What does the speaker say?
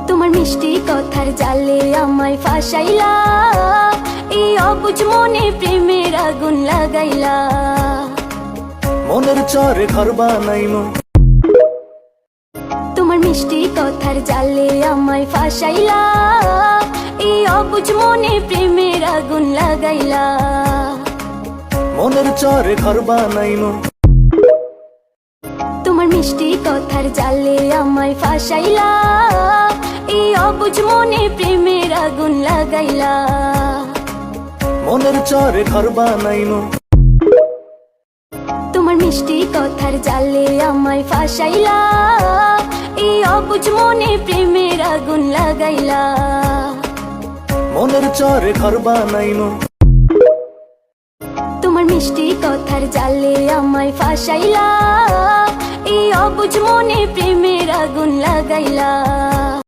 তোমার মিষ্টি কথার জালে আমায় ফাঁসাইলা, এই অবুঝ মনে প্রেমের আগুন লাগাইলা। মনের চরে ঘর বানাইমু, তোমার মিষ্টি কথার জালে আমায় ফাঁসাইলা, এই অবুঝ মনে প্রেমের আগুন লাগাইলা। মনের চরে ঘর বানাইমু, তোমার মিষ্টি কথার জালে আমায় ফাঁসাইলা, এই অবুঝ মনে প্রেমের আগুন লাগাইলা। মনের চরে ঘর বানাইমু, তোমার মিষ্টি কথার জালে আমায় ফাঁসাইলা, এই অবুঝ মনে প্রেমের আগুন লাগাইলা। মনের চরে ঘর বানাইমু, তোমার মিষ্টি কথার জালে আমায় ফাঁসাইলা, এই অবুঝ মনে প্রেমের আগুন লাগাইলা।